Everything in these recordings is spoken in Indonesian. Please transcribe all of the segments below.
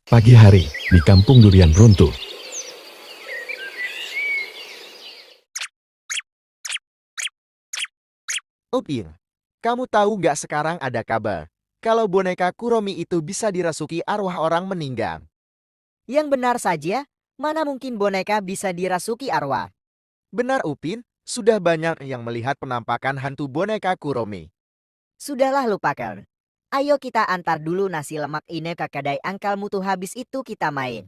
Pagi hari di Kampung Durian Runtuh. Upin, kamu tahu nggak sekarang ada kabar kalau boneka Kuromi itu bisa dirasuki arwah orang meninggal? Yang benar saja, mana mungkin boneka bisa dirasuki arwah? Benar Upin, sudah banyak yang melihat penampakan hantu boneka Kuromi. Sudahlah lupakan. Ayo kita antar dulu nasi lemak ini ke kedai angkal mutu, habis itu kita main.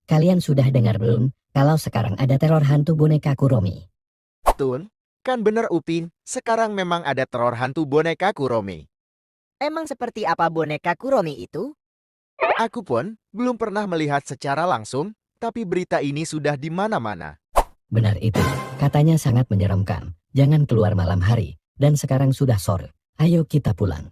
Kalian sudah dengar belum kalau sekarang ada teror hantu boneka Kuromi? Tun, kan bener Upin, sekarang memang ada teror hantu boneka Kuromi. Emang seperti apa boneka Kuromi itu? Aku pun belum pernah melihat secara langsung, tapi berita ini sudah di mana-mana. Benar itu, katanya sangat menyeramkan. Jangan keluar malam hari, dan sekarang sudah sore. Ayo kita pulang.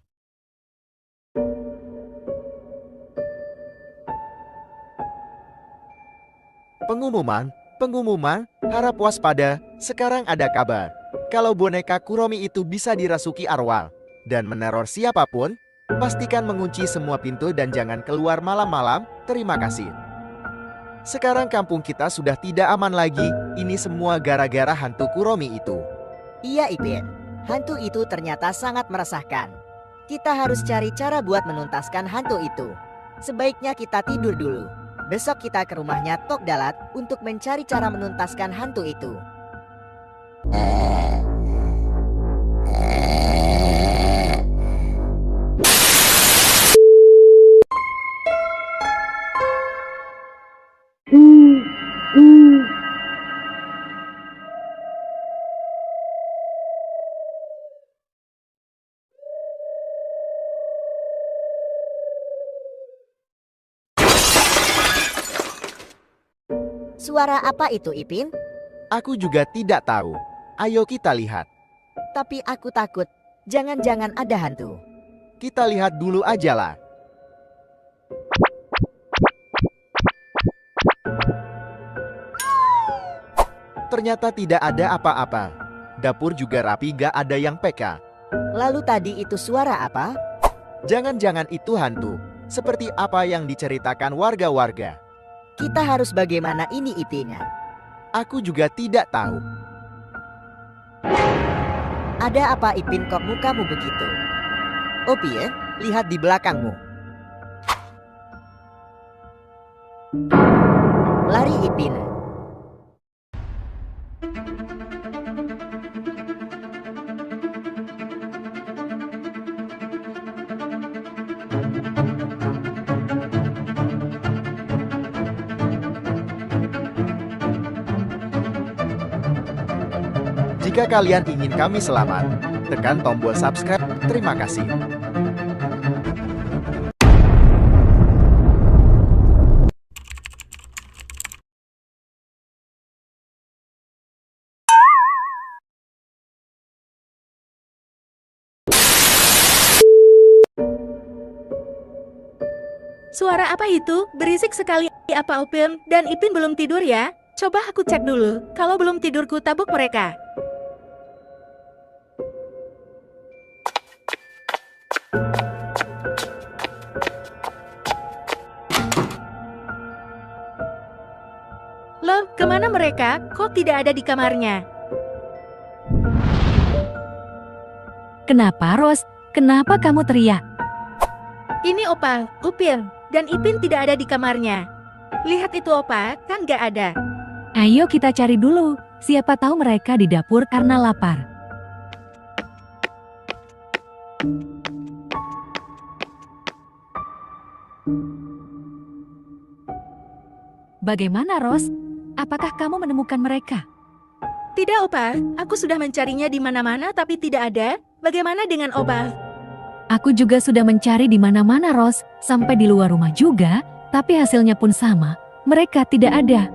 Pengumuman, harap waspada, sekarang ada kabar kalau boneka Kuromi itu bisa dirasuki arwah dan meneror siapapun. Pastikan mengunci semua pintu dan jangan keluar malam-malam. Terima kasih. Sekarang kampung kita sudah tidak aman lagi. Ini semua gara-gara hantu Kuromi itu. Iya Ipin, hantu itu ternyata sangat meresahkan. Kita harus cari cara buat menuntaskan hantu itu. Sebaiknya kita tidur dulu. Besok kita ke rumahnya Tok Dalat untuk mencari cara menuntaskan hantu itu. Suara apa itu Ipin? Aku juga tidak tahu. Ayo kita lihat. Tapi aku takut. Jangan-jangan ada hantu. Kita lihat dulu aja lah. Ternyata tidak ada apa-apa. Dapur juga rapi, gak ada yang PK. Lalu tadi itu suara apa? Jangan-jangan itu hantu. Seperti apa yang diceritakan warga-warga. Kita harus bagaimana ini Ipin? Aku juga tidak tahu. Ada apa Ipin, kok mukamu begitu? Opi ya, lihat di belakangmu. Lari Ipin. Jika kalian ingin kami selamat, tekan tombol subscribe. Terima kasih. Suara apa itu? Berisik sekali. Apa Upin dan Ipin belum tidur ya? Coba aku cek dulu. Kalau belum tidur ku tabuk mereka. Loh, kemana mereka? Kok tidak ada di kamarnya? Kenapa, Ros? Kenapa kamu teriak? Ini Opal, Upin, dan Ipin tidak ada di kamarnya. Lihat itu Opa, kan gak ada. Ayo kita cari dulu. Siapa tahu mereka di dapur karena lapar. Bagaimana, Ros? Apakah kamu menemukan mereka? Tidak Opa, aku sudah mencarinya di mana-mana tapi tidak ada. Bagaimana dengan Opal? Aku juga sudah mencari di mana-mana, Ros, sampai di luar rumah juga, tapi hasilnya pun sama. Mereka tidak ada.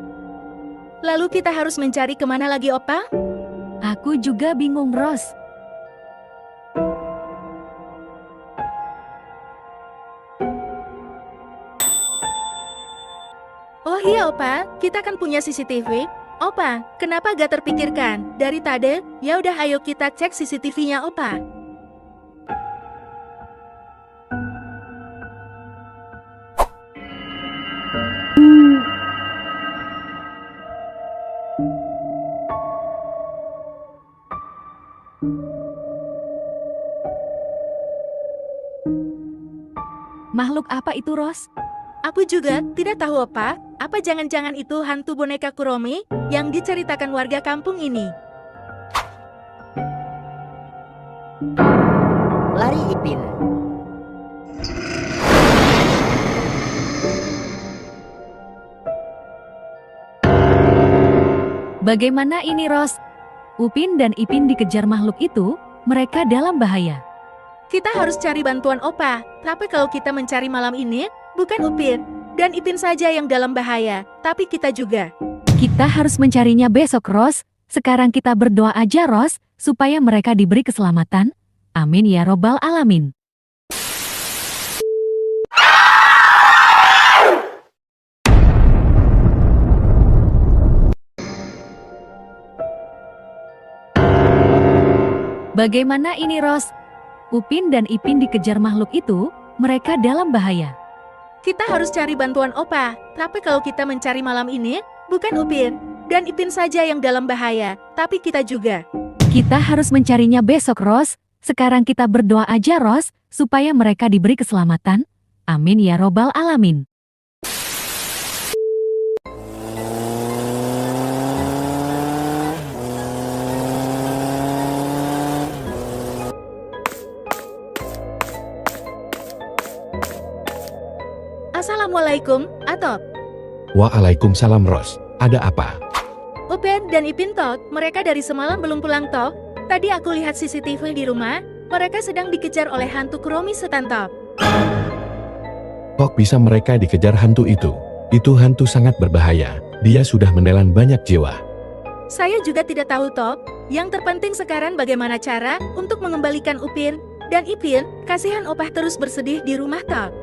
Lalu kita harus mencari kemana lagi Opa? Aku juga bingung, Ros. Oh iya Opa, kita kan punya CCTV. Opa, kenapa gak terpikirkan? Dari tadi, ya udah ayo kita cek CCTV-nya Opa. Makhluk apa itu, Ros? Aku juga tidak tahu apa. Apa jangan-jangan itu hantu boneka Kuromi yang diceritakan warga kampung ini? Lari Ipin. Bagaimana ini, Ros? Upin dan Ipin dikejar makhluk itu, mereka dalam bahaya. Kita harus cari bantuan Opa. Tapi kalau kita mencari malam ini, bukan Upin dan Ipin saja yang dalam bahaya, tapi kita juga. Kita harus mencarinya besok, Ros. Sekarang kita berdoa aja, Ros, supaya mereka diberi keselamatan. Amin ya robbal alamin. Bagaimana ini, Ros? Upin dan Ipin dikejar makhluk itu, mereka dalam bahaya. Kita harus cari bantuan Opa. Tapi kalau kita mencari malam ini, bukan Upin dan Ipin saja yang dalam bahaya, tapi kita juga. Kita harus mencarinya besok, Ros. Sekarang kita berdoa aja, Ros, supaya mereka diberi keselamatan. Amin ya robbal alamin. Assalamualaikum, Atop. Waalaikumsalam Ros. Ada apa? Upin dan Ipin toh, mereka dari semalam belum pulang toh. Tadi aku lihat CCTV di rumah, mereka sedang dikejar oleh hantu Kuromi Setantop. Kok bisa mereka dikejar hantu itu? Itu hantu sangat berbahaya. Dia sudah menelan banyak jiwa. Saya juga tidak tahu toh. Yang terpenting sekarang bagaimana cara untuk mengembalikan Upin dan Ipin. Kasihan Opah terus bersedih di rumah toh.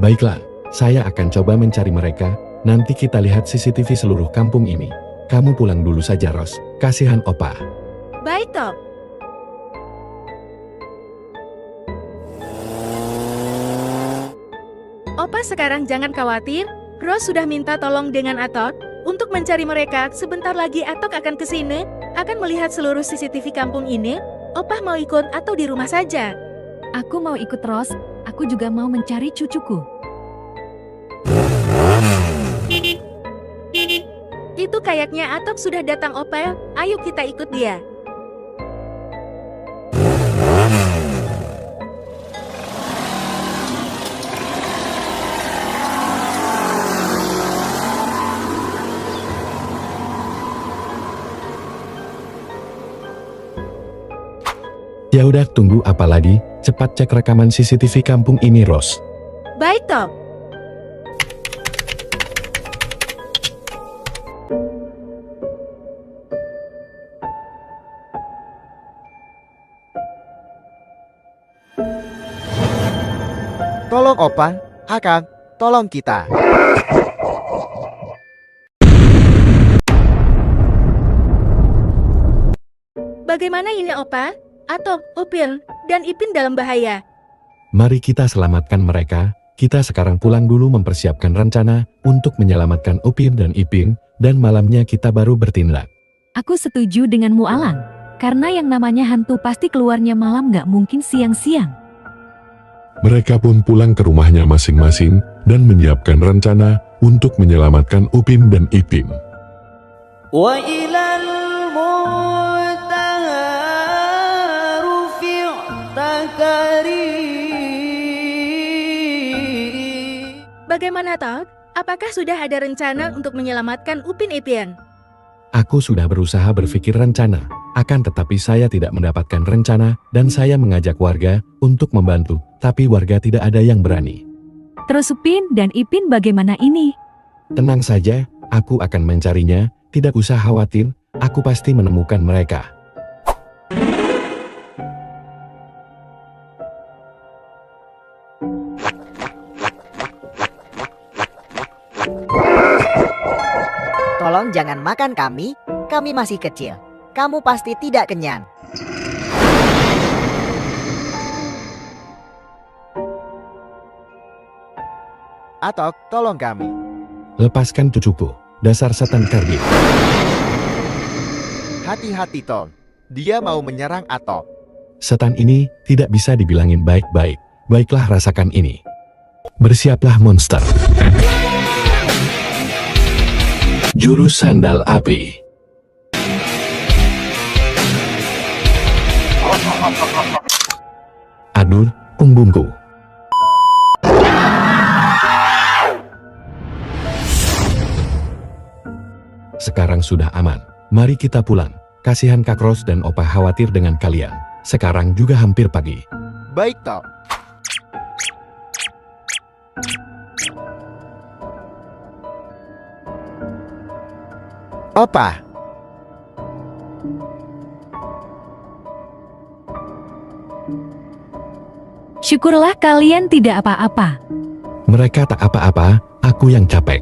Baiklah, saya akan coba mencari mereka. Nanti kita lihat CCTV seluruh kampung ini. Kamu pulang dulu saja, Ros. Kasihan Opa. Baik toh. Opa sekarang jangan khawatir. Ros sudah minta tolong dengan Atok untuk mencari mereka. Sebentar lagi Atok akan ke sini, akan melihat seluruh CCTV kampung ini. Opah mau ikut atau di rumah saja? Aku mau ikut, Ros. Aku juga mau mencari cucuku. Itu kayaknya Atok sudah datang, Opel. Ayo kita ikut dia. Ya udah, tunggu apa lagi? Cepat cek rekaman CCTV kampung ini, Ros. Baik toh. Tolong Opa, Akang, tolong kita. Bagaimana ini Opa? Atok, Upin, dan Ipin dalam bahaya. Mari kita selamatkan mereka. Kita sekarang pulang dulu mempersiapkan rencana untuk menyelamatkan Upin dan Ipin, dan malamnya kita baru bertindak. Aku setuju denganmu, Alang. Karena yang namanya hantu pasti keluarnya malam, nggak mungkin siang-siang. Mereka pun pulang ke rumahnya masing-masing dan menyiapkan rencana untuk menyelamatkan Upin dan Ipin. Bagaimana toh? Apakah sudah ada rencana untuk menyelamatkan Upin Ipin? Aku sudah berusaha berpikir rencana, akan tetapi saya tidak mendapatkan rencana dan saya mengajak warga untuk membantu, tapi warga tidak ada yang berani. Terus Upin dan Ipin bagaimana ini? Tenang saja, aku akan mencarinya, tidak usah khawatir, aku pasti menemukan mereka. Tolong jangan makan kami masih kecil. Kamu pasti tidak kenyang. Atok, tolong kami. Lepaskan cucuku, dasar setan karbit. Hati-hati Tom. Dia mau menyerang Atok. Setan ini tidak bisa dibilangin baik-baik. Baiklah, rasakan ini. Bersiaplah monster. Jurus sandal api. Aduh, punggungku. Sekarang sudah aman. Mari kita pulang. Kasihan Kak Ros dan Opa khawatir dengan kalian. Sekarang juga hampir pagi. Baik, Tok. Opa, Syukurlah kalian tidak apa-apa. Mereka tak apa-apa, aku yang capek.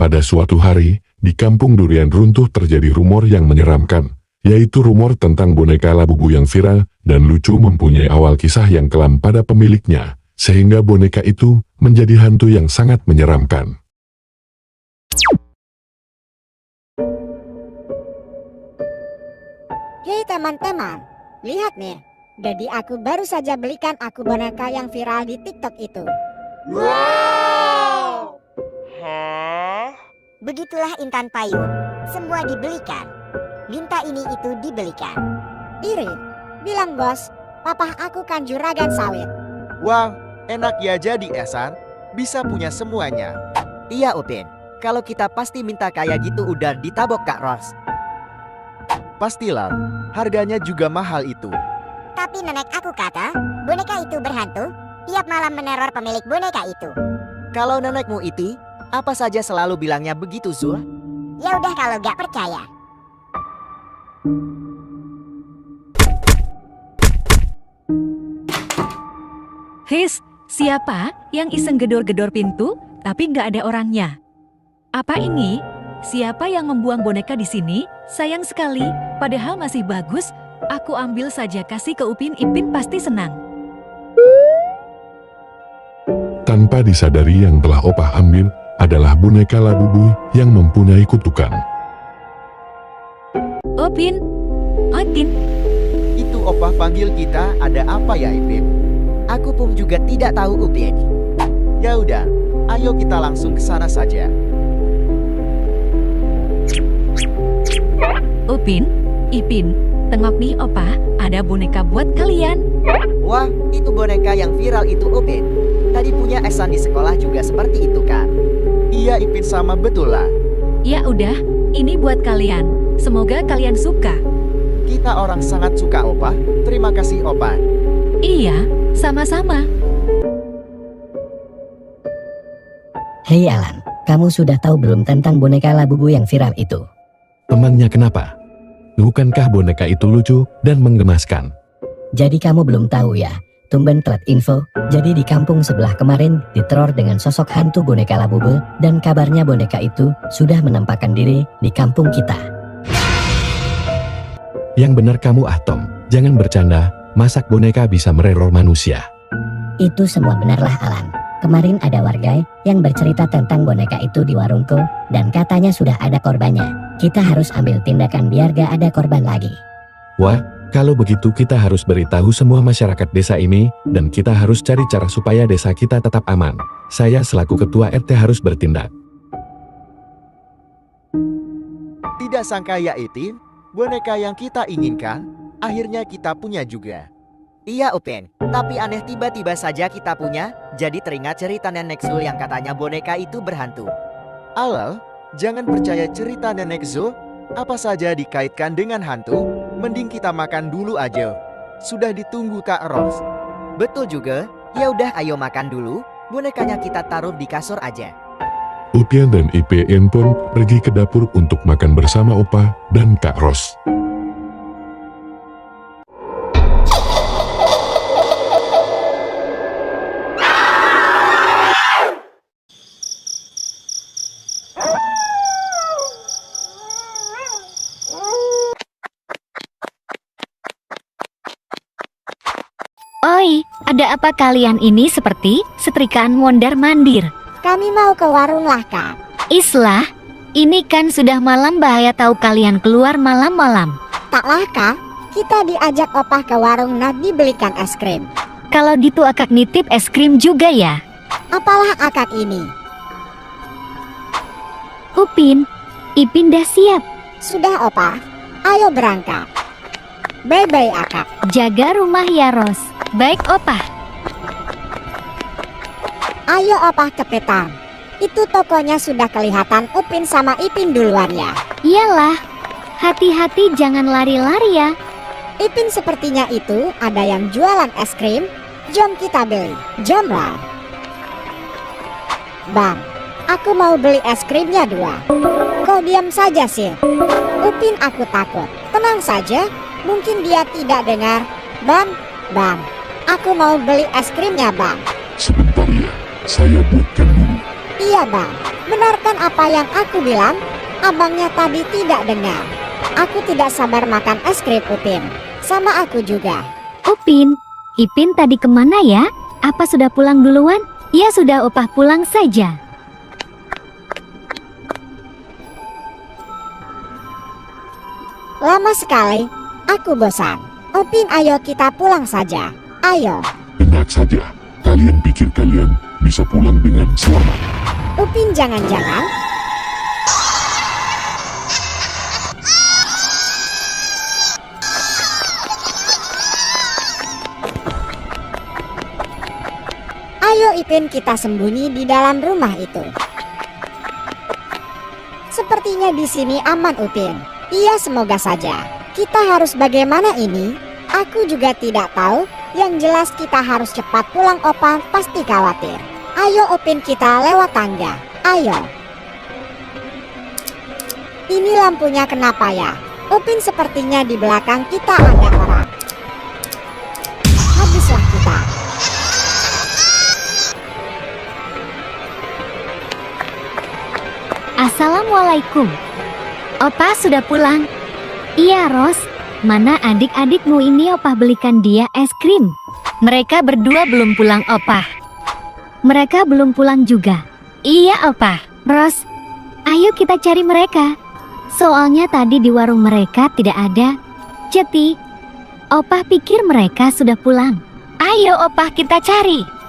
Pada suatu hari, di kampung durian runtuh terjadi rumor yang menyeramkan, yaitu rumor tentang boneka Labubu yang viral dan lucu mempunyai awal kisah yang kelam pada pemiliknya, sehingga boneka itu menjadi hantu yang sangat menyeramkan. Hei teman-teman, lihat nih. Jadi aku baru saja belikan aku boneka yang viral di TikTok itu. Wow! Begitulah Intan Payung, semua dibelikan. Minta ini itu dibelikan. Iri, bilang bos, papa aku kan juragan sawit. wah, enak ya jadi Esan. Bisa punya semuanya. Iya Upin, kalau kita pasti minta kayak gitu udah ditabok Kak Ros. Pastilah, harganya juga mahal itu. Tapi nenek aku kata, boneka itu berhantu, tiap malam meneror pemilik boneka itu. Kalau nenekmu itu, apa saja selalu bilangnya begitu Zul? Ya udah kalau gak percaya. His, siapa yang iseng gedor-gedor pintu tapi nggak ada orangnya? Apa ini? Siapa yang membuang boneka di sini? Sayang sekali, padahal masih bagus. Aku ambil saja kasih ke Upin, Ipin pasti senang. Tanpa disadari yang telah Opah ambil adalah boneka Labubu yang mempunyai kutukan. Upin, Ipin, Itu Opa panggil kita, ada apa ya Ipin? Aku pun juga tidak tahu Upin. Ya udah, ayo kita langsung ke sana saja. Upin, Ipin, tengok nih Opa, ada boneka buat kalian. Wah, itu boneka yang viral itu Upin. Tadi punya Esan di sekolah juga seperti itu kan? Iya Ipin sama betul lah. Ya udah, ini buat kalian. Semoga kalian suka. Kita orang sangat suka Opa. Terima kasih Opa. Iya, sama-sama. Hei Alan, kamu sudah tahu belum tentang boneka Labubu yang viral itu? Temannya kenapa? Bukankah boneka itu lucu dan menggemaskan? Jadi kamu belum tahu ya? Tumben telat info. Jadi di kampung sebelah kemarin diteror dengan sosok hantu boneka Labubu dan kabarnya boneka itu sudah menampakkan diri di kampung kita. Yang benar kamu Tom, jangan bercanda, masak boneka bisa mereror manusia. Itu semua benarlah Alan. Kemarin ada warga yang bercerita tentang boneka itu di warungku dan katanya sudah ada korbannya. Kita harus ambil tindakan biar gak ada korban lagi. Wah, kalau begitu kita harus beritahu semua masyarakat desa ini, dan kita harus cari cara supaya desa kita tetap aman. Saya selaku ketua RT harus bertindak. Tidak sangka ya Ipin, boneka yang kita inginkan, akhirnya kita punya juga. Iya Upin, tapi aneh tiba-tiba saja kita punya, jadi teringat cerita Nenek Zul yang katanya boneka itu berhantu. Alal, jangan percaya cerita Nenek Zul, apa saja dikaitkan dengan hantu, mending kita makan dulu aja. Sudah ditunggu Kak Ros. Betul juga, ya udah ayo makan dulu, bonekanya kita taruh di kasur aja. Upin dan IPN pun pergi ke dapur untuk makan bersama Opah dan Kak Ros. Oi, Ada apa kalian ini seperti setrikaan mondar-mandir? Kami mau ke warung lah, Kak. Islah, ini kan sudah malam, bahaya tahu kalian keluar malam-malam. Taklah, Kak. Kita diajak opah ke warung nak dibelikan es krim. Kalau gitu akak nitip es krim juga ya? Apalah akak ini? Upin, Ipin dah siap. Sudah, opah. Ayo berangkat. Bye-bye, akak. Jaga rumah ya, Ros. Baik, Opah. Ayo, opah cepetan. Itu tokonya sudah kelihatan. Upin sama Ipin duluan ya. Iyalah, hati-hati jangan lari-lari ya. Ipin sepertinya itu ada yang jualan es krim. Jom kita beli. Jomlah. Bang, aku mau beli es krimnya 2. Kau diam saja sih. Upin, aku takut. Tenang saja, mungkin dia tidak dengar. Bang, aku mau beli es krimnya, Bang. Sebentar ya, saya buatkan dulu. Iya, Bang. Benarkan apa yang aku bilang? Abangnya tadi tidak dengar. Aku tidak sabar makan es krim Upin. Sama aku juga. Upin, Ipin tadi kemana ya? Apa sudah pulang duluan? Ya sudah, Opah pulang saja. Lama sekali, aku bosan. Upin, ayo kita pulang saja. Ayo. Tenang saja, kalian pikir kalian bisa pulang dengan selamat? Upin, jangan-jangan ayo Ipin, kita sembunyi di dalam rumah itu. Sepertinya di sini aman, Upin. Iya, semoga saja. Kita harus bagaimana ini? Aku juga tidak tahu. Yang jelas kita harus cepat pulang, opah pasti khawatir. Ayo Upin, kita lewat tangga. Ayo. Ini lampunya kenapa ya? Upin, sepertinya di belakang kita ada orang. Habislah kita. Assalamualaikum. Opah sudah pulang? Iya, Ros. Mana adik-adikmu ini? Opah belikan dia es krim. Mereka berdua belum pulang, Opah. Mereka belum pulang juga. Iya, Opah. Ros, ayo kita cari mereka. Soalnya tadi di warung mereka tidak ada. Jadi, Opah pikir mereka sudah pulang. Ayo, Opah, kita cari.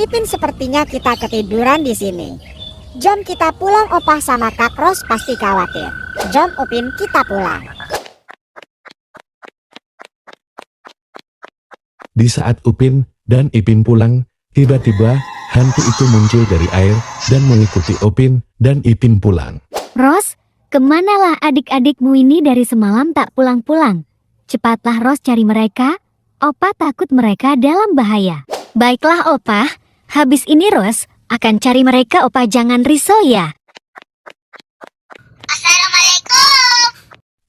Ipin, sepertinya kita ketiduran di sini. Jom kita pulang, opah sama Kak Ros pasti khawatir. Jom Upin, kita pulang. Di saat Upin dan Ipin pulang, tiba-tiba hantu itu muncul dari air dan mengikuti Upin dan Ipin pulang. Ros, kemanalah adik-adikmu ini dari semalam tak pulang-pulang? Cepatlah Ros cari mereka. Opah takut mereka dalam bahaya. Baiklah Opah, habis ini Ros akan cari mereka. Opah jangan risau ya. Assalamualaikum.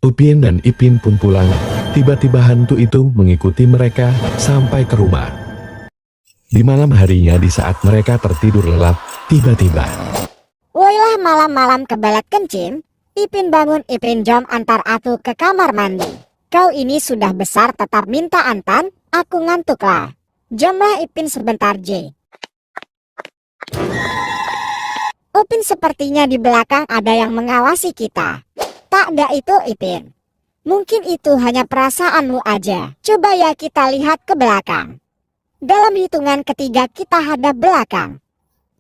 Upin dan Ipin pun pulang. Tiba-tiba hantu itu mengikuti mereka sampai ke rumah. Di malam harinya, di saat mereka tertidur lelap, tiba-tiba. Woilah, malam-malam kebelet kencing. Ipin bangun, Ipin, jom antar aku ke kamar mandi. Kau ini sudah besar tetap minta antan, aku ngantuk lah. Jomlah Ipin sebentar, J. Upin, sepertinya di belakang ada yang mengawasi kita. Tak ada itu, Ipin. Mungkin itu hanya perasaanmu aja. Coba ya kita lihat ke belakang. Dalam hitungan ketiga kita hadap belakang.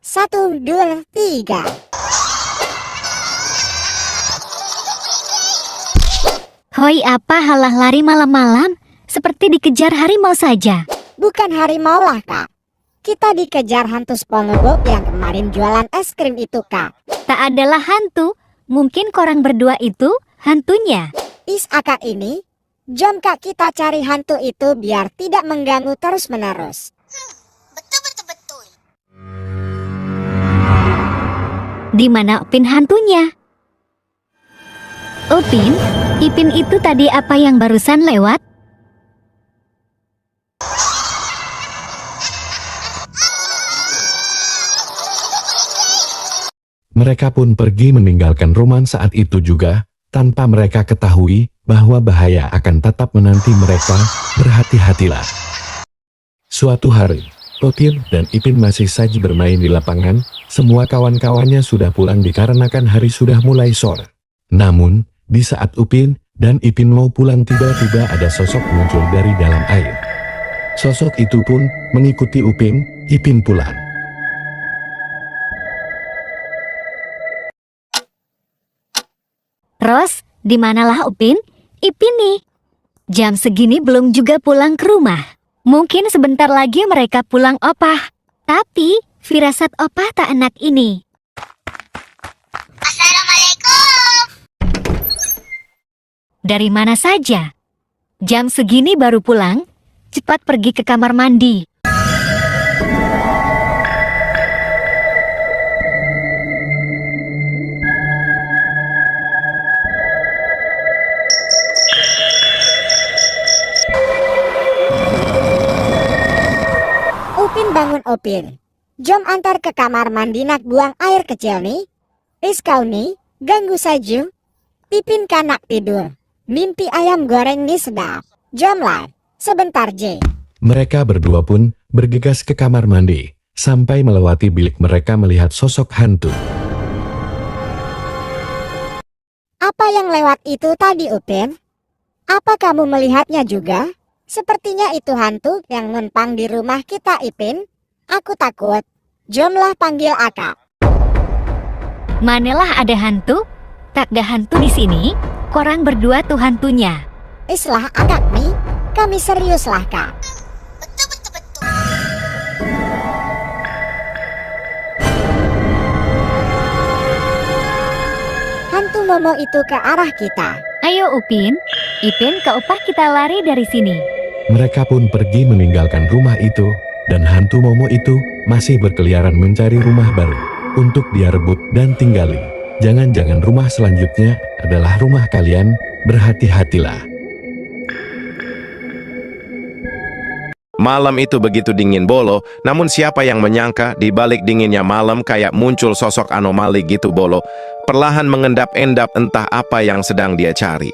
1, 2, 3. Hoi, apa halah lari malam-malam? Seperti dikejar harimau saja. Bukan harimau lah, Kak. Kita dikejar hantu SpongeBob yang kemarin jualan es krim itu, Kak. Tak adalah hantu. Mungkin korang berdua itu hantunya. Is, akak ini, Jom Kak, kita cari hantu itu biar tidak mengganggu terus-menerus. Betul. Di mana Upin hantunya? Upin, Ipin itu tadi apa yang barusan lewat? Mereka pun pergi meninggalkan rumah saat itu juga, tanpa mereka ketahui bahwa bahaya akan tetap menanti mereka. Berhati-hatilah. Suatu hari, Upin dan Ipin masih saja bermain di lapangan. Semua kawan-kawannya sudah pulang dikarenakan hari sudah mulai sore. Namun, di saat Upin dan Ipin mau pulang, tiba-tiba ada sosok muncul dari dalam air. Sosok itu pun mengikuti Ipin pulang. Ros, di manalah Upin? Ipin nih. Jam segini belum juga pulang ke rumah. Mungkin sebentar lagi mereka pulang opah. Tapi, firasat opah tak enak ini. Assalamualaikum. Dari mana saja? Jam segini baru pulang? Cepat pergi ke kamar mandi. Upin, bangun Upin. Jom antar ke kamar mandi nak buang air kecil nih. Kau nih, ganggu saja. Ipin kanak tidur. Mimpi ayam goreng nih sedap. Jomlah, sebentar J. Mereka berdua pun bergegas ke kamar mandi. Sampai melewati bilik mereka melihat sosok hantu. Apa yang lewat itu tadi Upin? Apa kamu melihatnya juga? Sepertinya itu hantu yang numpang di rumah kita Ipin. Aku takut. Jomlah panggil akak. Manalah ada hantu? Tak ada hantu di sini. Korang berdua tuh hantunya. Islah akak nih. Kami serius lah Kak. Betul. Hantu Momo itu ke arah kita. Ayo Upin, Ipin ke opah kita lari dari sini. Mereka pun pergi meninggalkan rumah itu, dan hantu Momo itu masih berkeliaran mencari rumah baru untuk dia rebut dan tinggali. Jangan-jangan rumah selanjutnya adalah rumah kalian. Berhati-hatilah. Malam itu begitu dingin bolo, namun siapa yang menyangka di balik dinginnya malam kayak muncul sosok anomali gitu bolo, perlahan mengendap-endap entah apa yang sedang dia cari.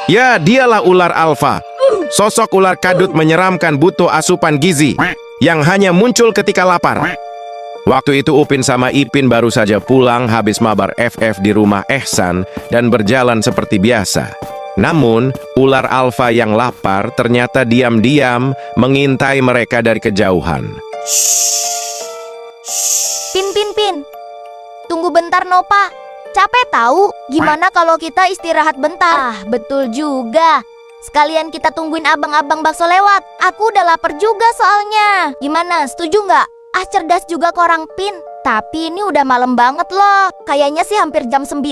Ya, dialah ular alfa. Sosok ular kadut menyeramkan butuh asupan gizi yang hanya muncul ketika lapar. Waktu itu Upin sama Ipin baru saja pulang habis mabar FF di rumah Ehsan dan berjalan seperti biasa. Namun, ular alfa yang lapar ternyata diam-diam mengintai mereka dari kejauhan. Pin. Tunggu bentar Nopa. Capek tahu. Gimana kalau kita istirahat bentar? Ah, betul juga. Sekalian kita tungguin abang-abang bakso lewat. Aku udah lapar juga soalnya. Gimana, setuju nggak? Ah, cerdas juga korang Pin. Tapi ini udah malam banget loh. Kayaknya sih hampir jam 9.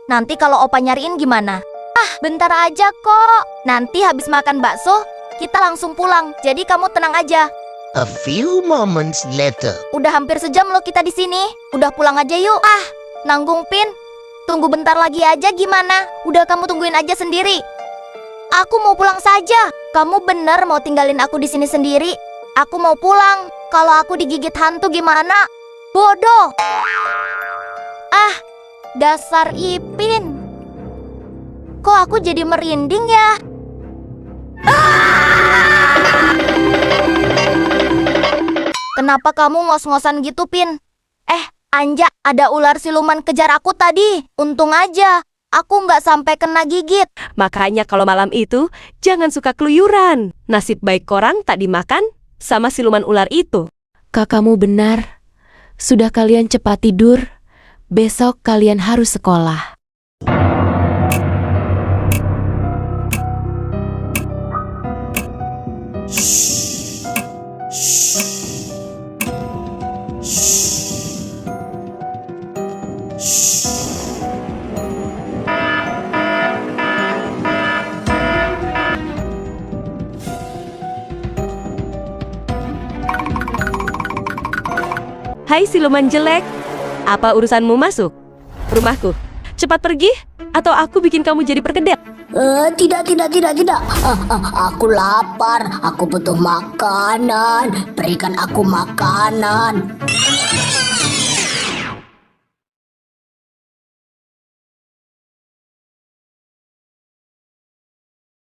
Nanti kalau Opa nyariin gimana? Ah, bentar aja kok. Nanti habis makan bakso, kita langsung pulang. Jadi kamu tenang aja. A few moments later. Udah hampir sejam loh kita di sini. Udah pulang aja yuk. Ah, nanggung Pin. Tunggu bentar lagi aja gimana? Udah kamu tungguin aja sendiri. Aku mau pulang saja. Kamu bener mau tinggalin aku di sini sendiri? Aku mau pulang. Kalau aku digigit hantu gimana? Bodoh. Ah, dasar Ipin. Kok aku jadi merinding ya? Kenapa kamu ngos-ngosan gitu, Pin? Anja, ada ular siluman kejar aku tadi. Untung aja, aku nggak sampai kena gigit. Makanya kalau malam itu, jangan suka keluyuran. Nasib baik korang tak dimakan sama siluman ular itu. Kakakmu benar. Sudah kalian cepat tidur. Besok kalian harus sekolah. Hai siluman jelek, apa urusanmu masuk rumahku? Cepat pergi, atau aku bikin kamu jadi perkedel. Tidak. Aku lapar, aku butuh makanan. Berikan aku makanan.